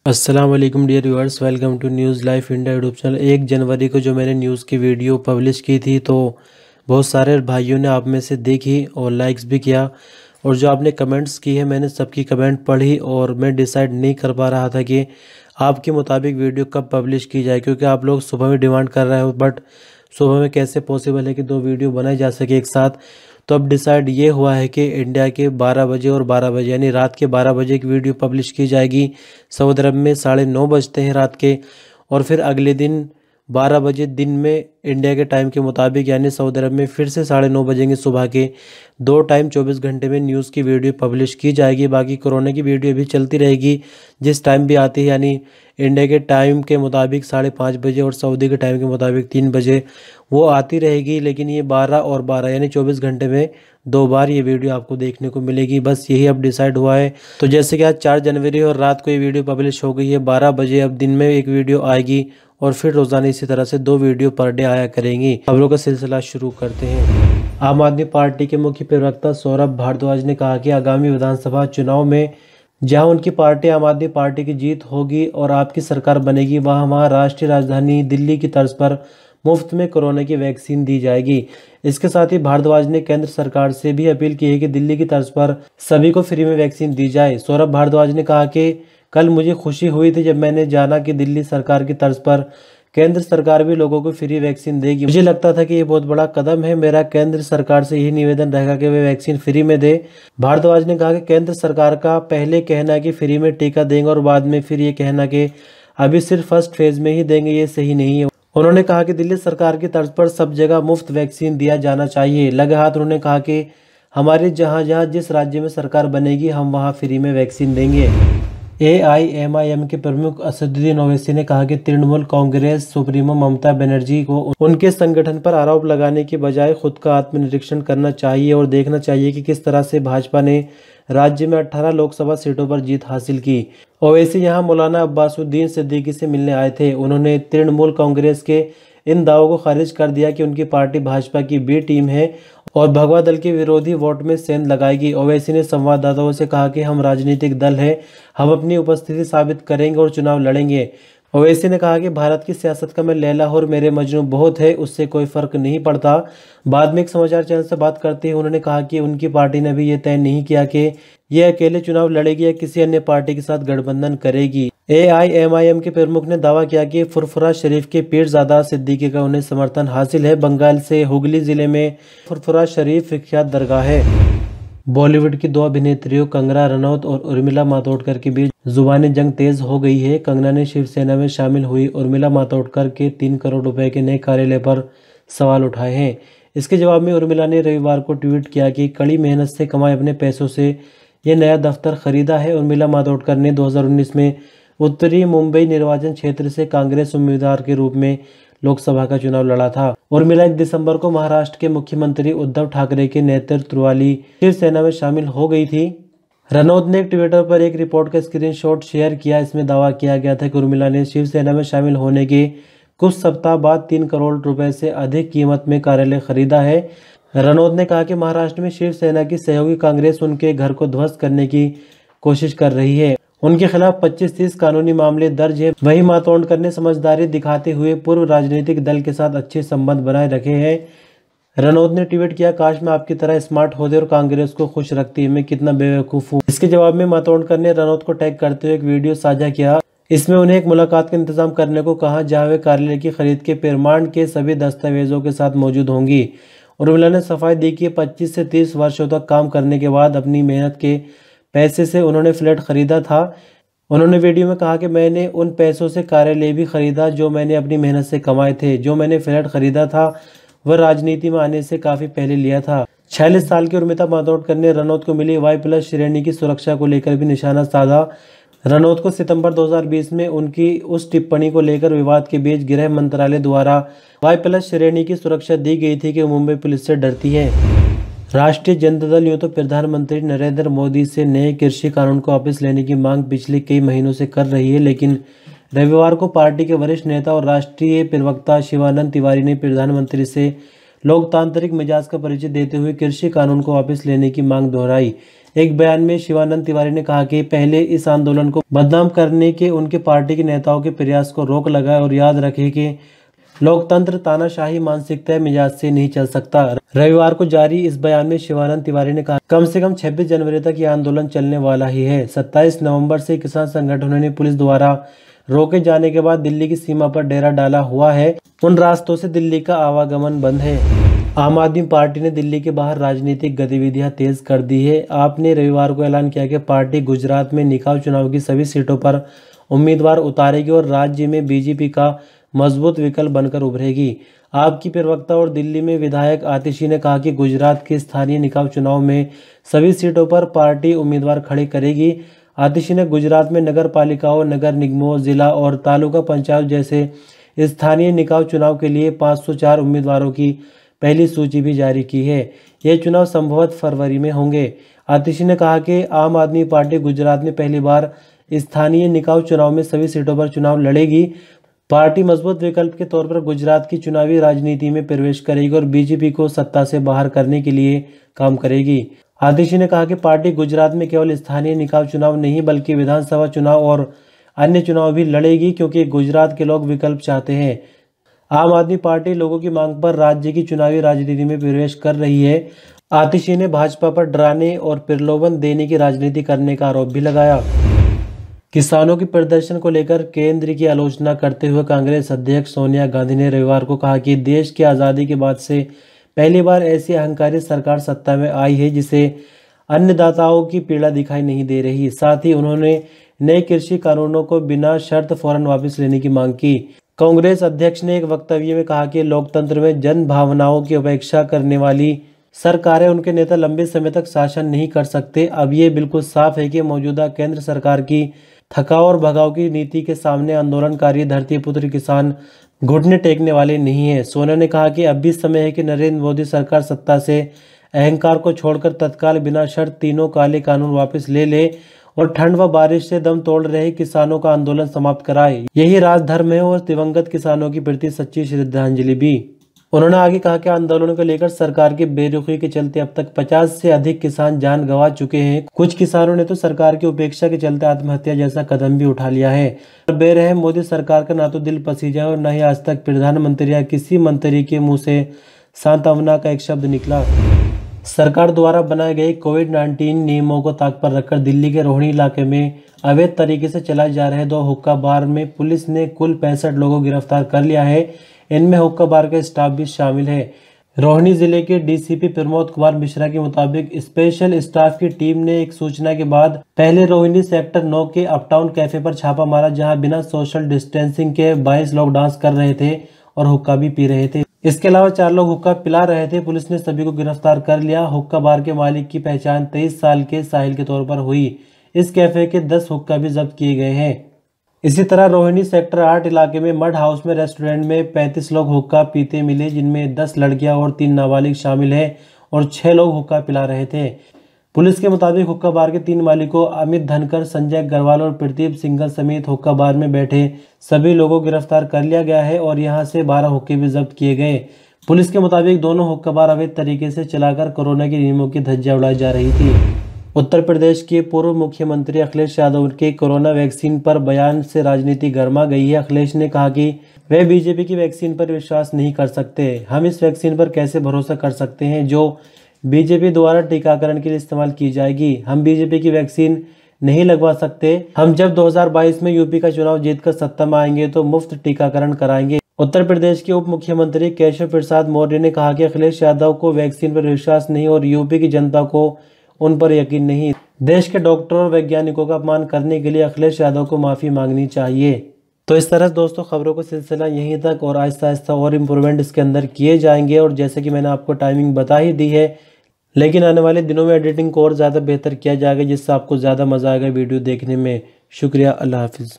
अस्सलाम वालेकुम dear viewers, welcome to news life India YouTube channel. 1 जनवरी को जो मैंने न्यूज़ की वीडियो पब्लिश की थी तो बहुत सारे भाइयों ने आप में से देखी और लाइक्स भी किया, और जो आपने कमेंट्स की है मैंने सबकी कमेंट पढ़ी और मैं डिसाइड नहीं कर पा रहा था कि आपके मुताबिक वीडियो कब पब्लिश की जाए, क्योंकि आप लोग सुबह में डिमांड कर रहे हो, बट सुबह में कैसे पॉसिबल है कि 2 वीडियो बनाई जा सके एक साथ। तो अब डिसाइड ये हुआ है कि इंडिया के 12 बजे और 12 बजे यानी रात के 12 बजे एक वीडियो पब्लिश की जाएगी। सऊदी अरब में 9:30 बजते हैं रात के, और फिर अगले दिन 12 बजे दिन में इंडिया के टाइम के मुताबिक यानी सऊदी अरब में फिर से 9:30 बजेंगे सुबह के। 2 टाइम 24 घंटे में न्यूज़ की वीडियो पब्लिश की जाएगी। बाकी कोरोना की वीडियो भी चलती रहेगी जिस टाइम भी आती है, यानी इंडिया के टाइम के मुताबिक 5:30 बजे और सऊदी के टाइम के मुताबिक 3 बजे वो आती रहेगी। लेकिन ये 12 और 12 यानी 24 घंटे में 2 बार ये वीडियो आपको देखने को मिलेगी। बस यही अब डिसाइड हुआ है। तो जैसे कि आज 4 जनवरी और रात को ये वीडियो पब्लिश हो गई है 12 बजे, अब दिन में एक वीडियो आएगी और फिर रोजाना इसी तरह से 2 वीडियो पर डे आया करेंगी। खबरों का सिलसिला शुरू करते हैं। आम आदमी पार्टी के मुख्य प्रवक्ता सौरभ भारद्वाज ने कहा कि आगामी विधानसभा चुनाव में जहां उनकी पार्टी आम आदमी पार्टी की जीत होगी और आपकी सरकार बनेगी, वहां राष्ट्रीय राजधानी दिल्ली की तर्ज पर मुफ्त में कोरोना की वैक्सीन दी जाएगी। इसके साथ ही भारद्वाज ने केंद्र सरकार से भी अपील की है कि दिल्ली की तर्ज पर सभी को फ्री में वैक्सीन दी जाए। सौरभ भारद्वाज ने कहा कि कल मुझे खुशी हुई थी जब मैंने जाना कि दिल्ली सरकार की तर्ज पर केंद्र सरकार भी लोगों को फ्री वैक्सीन देगी। मुझे लगता था कि ये बहुत बड़ा कदम है। मेरा केंद्र सरकार से यही निवेदन रहेगा कि वे वैक्सीन फ्री में दे। भारद्वाज ने कहा कि केंद्र सरकार का पहले कहना कि फ्री में टीका देंगे और बाद में फिर ये कहना कि अभी सिर्फ फर्स्ट फेज में ही देंगे, ये सही नहीं है। उन्होंने कहा कि दिल्ली सरकार की तर्ज पर सब जगह मुफ्त वैक्सीन दिया जाना चाहिए। लगे हाथ उन्होंने कहा कि हमारी जहां जहां जिस राज्य में सरकार बनेगी हम वहां फ्री में वैक्सीन देंगे। AIMIM के प्रमुख असदुद्दीन ओवैसी ने कहा कि तृणमूल कांग्रेस सुप्रीमो ममता बनर्जी को उनके संगठन पर आरोप लगाने के बजाय खुद का आत्मनिरीक्षण करना चाहिए और देखना चाहिए कि किस तरह से भाजपा ने राज्य में 18 लोकसभा सीटों पर जीत हासिल की। ओवैसी यहां मौलाना अब्बासुद्दीन सिद्दीकी से मिलने आए थे। उन्होंने तृणमूल कांग्रेस के इन दावों को खारिज कर दिया कि उनकी पार्टी भाजपा की बी टीम है और भगवा दल के विरोधी वोट में सेंध लगाएगी। ओवैसी ने संवाददाताओं से कहा कि हम राजनीतिक दल हैं, हम अपनी उपस्थिति साबित करेंगे और चुनाव लड़ेंगे। ओवैसी ने कहा कि भारत की सियासत का मैं लैला और मेरे मजनू बहुत है, उससे कोई फर्क नहीं पड़ता। बाद में एक समाचार चैनल से बात करते हुए उन्होंने कहा कि उनकी पार्टी ने भी ये तय नहीं किया कि ये अकेले चुनाव लड़ेगी या किसी अन्य पार्टी के साथ गठबंधन करेगी। AIMIM के प्रमुख ने दावा किया कि फुरफुरा शरीफ के पीरजादा सिद्दीकी का उन्हें समर्थन हासिल है। बंगाल से हुगली जिले में फुरफुरा शरीफ विख्यात दरगाह है। बॉलीवुड की 2 अभिनेत्रियों कंगना रनौत और उर्मिला मातोंडकर के बीच जुबानी जंग तेज हो गई है। कंगना ने शिवसेना में शामिल हुई उर्मिला मातोंडकर के 3 करोड़ रुपए के नए कार्यालय पर सवाल उठाए हैं। इसके जवाब में उर्मिला ने रविवार को ट्वीट किया कि कड़ी मेहनत से कमाए अपने पैसों से यह नया दफ्तर खरीदा है। उर्मिला मातोंडकर ने 2019 में उत्तरी मुंबई निर्वाचन क्षेत्र से कांग्रेस उम्मीदवार के रूप में लोकसभा का चुनाव लड़ा था। उर्मिला 1 दिसंबर को महाराष्ट्र के मुख्यमंत्री उद्धव ठाकरे के नेतृत्व वाली शिवसेना में शामिल हो गई थी। रनौत ने ट्विटर पर एक रिपोर्ट का स्क्रीनशॉट शेयर किया। इसमें दावा किया गया था कि उर्मिला ने शिवसेना में शामिल होने के कुछ सप्ताह बाद 3 करोड़ रुपए से अधिक कीमत में कार्यालय खरीदा है। रनौत ने कहा कि महाराष्ट्र में शिवसेना की सहयोगी कांग्रेस उनके घर को ध्वस्त करने की कोशिश कर रही है। उनके खिलाफ 25-30 कानूनी मामले दर्ज है। वहीं मातोंडकर ने समझदारी दिखाते हुए पूर्व राजनीतिक दल के साथ अच्छे संबंध बनाए रखे हैं। रनौत ने ट्वीट किया, काश मैं आपकी तरह स्मार्ट होते और कांग्रेस को खुश रखती, मैं कितना बेवकूफ हूँ। इसके जवाब में मातोंडकर ने रनौत को टैग करते हुए एक वीडियो साझा किया। इसमें उन्हें एक मुलाकात का इंतजाम करने को कहा जहां वे कार्यालय की खरीद के प्रमाण के सभी दस्तावेजों के साथ मौजूद होंगी। उर्मिला ने सफाई दी कि 25 से 30 वर्षों तक काम करने के बाद अपनी मेहनत के पैसे से उन्होंने फ्लैट खरीदा था। उन्होंने वीडियो में कहा कि मैंने उन पैसों से कार्यालय भी खरीदा जो मैंने अपनी मेहनत से कमाए थे। जो मैंने फ्लैट खरीदा था वह राजनीति में आने से काफी पहले लिया था। 46 साल की उर्मिला मातोंडकर ने रनौत को मिली Y+ श्रेणी की सुरक्षा को लेकर भी निशाना साधा। रनौत को सितंबर 2020 में उनकी उस टिप्पणी को लेकर विवाद के बीच गृह मंत्रालय द्वारा Y+ श्रेणी की सुरक्षा दी गई थी कि मुंबई पुलिस से डरती है। राष्ट्रीय जनता दल यूं तो प्रधानमंत्री नरेंद्र मोदी से नए कृषि कानून को वापस लेने की मांग पिछले कई महीनों से कर रही है, लेकिन रविवार को पार्टी के वरिष्ठ नेता और राष्ट्रीय प्रवक्ता शिवानंद तिवारी ने प्रधानमंत्री से लोकतांत्रिक मिजाज का परिचय देते हुए कृषि कानून को वापस लेने की मांग दोहराई। एक बयान में शिवानंद तिवारी ने कहा कि पहले इस आंदोलन को बदनाम करने के उनके पार्टी के नेताओं के प्रयास को रोक लगाए और याद रखे कि लोकतंत्र तानाशाही मानसिकता मिजाज से नहीं चल सकता। रविवार को जारी इस बयान में शिवानंद तिवारी ने कहा कम से कम 26 जनवरी तक ये आंदोलन चलने वाला ही है। 27 नवंबर से किसान संगठनों ने पुलिस द्वारा रोके जाने के बाद दिल्ली की सीमा पर डेरा डाला हुआ है। उन रास्तों से दिल्ली का आवागमन बंद है। आम आदमी पार्टी ने दिल्ली के बाहर राजनीतिक गतिविधियां तेज कर दी है। आपने रविवार को ऐलान किया कि पार्टी गुजरात में निकाय चुनाव की सभी सीटों पर उम्मीदवार उतारेगी और राज्य में बीजेपी का मजबूत विकल्प बनकर उभरेगी। आपकी प्रवक्ता और दिल्ली में विधायक आतिशी ने कहा कि गुजरात के स्थानीय निकाय चुनाव में सभी सीटों पर पार्टी उम्मीदवार खड़े करेगी। आतिशी ने गुजरात में नगर पालिकाओं, नगर निगमों, जिला और तालुका पंचायत जैसे स्थानीय निकाय चुनाव के लिए 504 उम्मीदवारों की पहली सूची भी जारी की है। ये चुनाव संभवतः फरवरी में होंगे। आतिशी ने कहा कि आम आदमी पार्टी गुजरात में पहली बार स्थानीय निकाय चुनाव में सभी सीटों पर चुनाव लड़ेगी। पार्टी मजबूत विकल्प के तौर पर गुजरात की चुनावी राजनीति में प्रवेश करेगी और बीजेपी को सत्ता से बाहर करने के लिए काम करेगी। आतिशी ने कहा कि पार्टी गुजरात में केवल स्थानीय निकाय चुनाव नहीं बल्कि विधानसभा चुनाव और अन्य चुनाव भी लड़ेगी, क्योंकि गुजरात के लोग विकल्प चाहते हैं। आम आदमी पार्टी लोगों की मांग पर राज्य की चुनावी राजनीति में प्रवेश कर रही है। आतिशी ने भाजपा पर डराने और प्रलोभन देने की राजनीति करने का आरोप भी लगाया। किसानों के प्रदर्शन को लेकर केंद्र की आलोचना करते हुए कांग्रेस अध्यक्ष सोनिया गांधी ने रविवार को कहा कि देश की आज़ादी के बाद से पहली बार ऐसी अहंकारी सरकार सत्ता में आई है जिसे अन्नदाताओं की पीड़ा दिखाई नहीं दे रही। साथ ही उन्होंने नए कृषि कानूनों को बिना शर्त फौरन वापस लेने की मांग की। कांग्रेस अध्यक्ष ने एक वक्तव्य में कहा कि लोकतंत्र में जन भावनाओं की उपेक्षा करने वाली सरकारें, उनके नेता लंबे समय तक शासन नहीं कर सकते। अब ये बिल्कुल साफ है कि मौजूदा केंद्र सरकार की थकाऊ और भगाव की नीति के सामने आंदोलनकारी धरती पुत्र किसान घुटने टेकने वाले नहीं है। सोनिया ने कहा कि अब भी समय है कि नरेंद्र मोदी सरकार सत्ता से अहंकार को छोड़कर तत्काल बिना शर्त तीनों काले कानून वापस ले ले और ठंड व बारिश से दम तोड़ रहे किसानों का आंदोलन समाप्त कराए। यही राजधर्म है और दिवंगत किसानों की प्रति सच्ची श्रद्धांजलि भी। उन्होंने आगे कहा कि आंदोलन को लेकर सरकार की बेरुखी के चलते अब तक 50 से अधिक किसान जान गंवा चुके हैं। कुछ किसानों ने तो सरकार की उपेक्षा के चलते आत्महत्या जैसा कदम भी उठा लिया है। बेरहम मोदी सरकार का ना तो दिल पसीजा और न ही आज तक प्रधानमंत्री या किसी मंत्री के मुंह से सांत्वना का एक शब्द निकला। सरकार द्वारा बनाए गए कोविड-19 नियमों को ताक पर रखकर दिल्ली के रोहिणी इलाके में अवैध तरीके से चलाए जा रहे 2 हुक्का बार में पुलिस ने कुल 65 लोगों को गिरफ्तार कर लिया है। इनमें हुक्का बार का स्टाफ भी शामिल है। रोहिणी जिले के डीसीपी प्रमोद कुमार मिश्रा के मुताबिक स्पेशल स्टाफ की टीम ने एक सूचना के बाद पहले रोहिणी सेक्टर 9 के अपटाउन कैफे पर छापा मारा, जहां बिना सोशल डिस्टेंसिंग के 22 लोग डांस कर रहे थे और हुक्का भी पी रहे थे। इसके अलावा 4 लोग हुक्का पिला रहे थे। पुलिस ने सभी को गिरफ्तार कर लिया। हुक्का बार के मालिक की पहचान 23 साल के साहिल के तौर पर हुई। इस कैफे के 10 हुक्का भी जब्त किए गए हैं। इसी तरह रोहिणी सेक्टर 8 इलाके में मड हाउस में रेस्टोरेंट में 35 लोग हुक्का पीते मिले, जिनमें 10 लड़कियां और 3 नाबालिग शामिल हैं और 6 लोग हुक्का पिला रहे थे। पुलिस के मुताबिक हुक्का बार के 3 मालिकों अमित धनकर, संजय अग्रवाल और प्रदीप सिंघल समेत हुक्का बार में बैठे सभी लोगों को गिरफ्तार कर लिया गया है और यहां से 12 हुक्के भी जब्त किए गए। पुलिस के मुताबिक दोनों हुक्का बार अवैध तरीके से चलाकर कोरोना के नियमों की धज्जियां उड़ाई जा रही थी। उत्तर प्रदेश के पूर्व मुख्यमंत्री अखिलेश यादव के कोरोना वैक्सीन पर बयान से राजनीति गर्मा गई है। अखिलेश ने कहा कि वे बीजेपी की वैक्सीन पर विश्वास नहीं कर सकते। हम इस वैक्सीन पर कैसे भरोसा कर सकते हैं जो बीजेपी द्वारा टीकाकरण के लिए इस्तेमाल की जाएगी। हम बीजेपी की वैक्सीन नहीं लगवा सकते। हम जब 2022 में यूपी का चुनाव जीतकर सत्ता में आएंगे तो मुफ्त टीकाकरण कराएंगे। उत्तर प्रदेश के उप मुख्यमंत्री केशव प्रसाद मौर्य ने कहा कि अखिलेश यादव को वैक्सीन पर विश्वास नहीं और यूपी की जनता को उन पर यकीन नहीं। देश के डॉक्टरों और वैज्ञानिकों का अपमान करने के लिए अखिलेश यादव को माफी मांगनी चाहिए। तो इस तरह दोस्तों खबरों का सिलसिला यहीं तक और आहिस्ता आहिस्ता और इम्प्रूवमेंट इसके अंदर किए जाएंगे। और जैसे कि मैंने आपको टाइमिंग बता ही दी है, लेकिन आने वाले दिनों में एडिटिंग को और ज़्यादा बेहतर किया जाएगा जिससे आपको ज़्यादा मज़ा आएगा वीडियो देखने में। शुक्रिया, अल्लाह हाफिज़।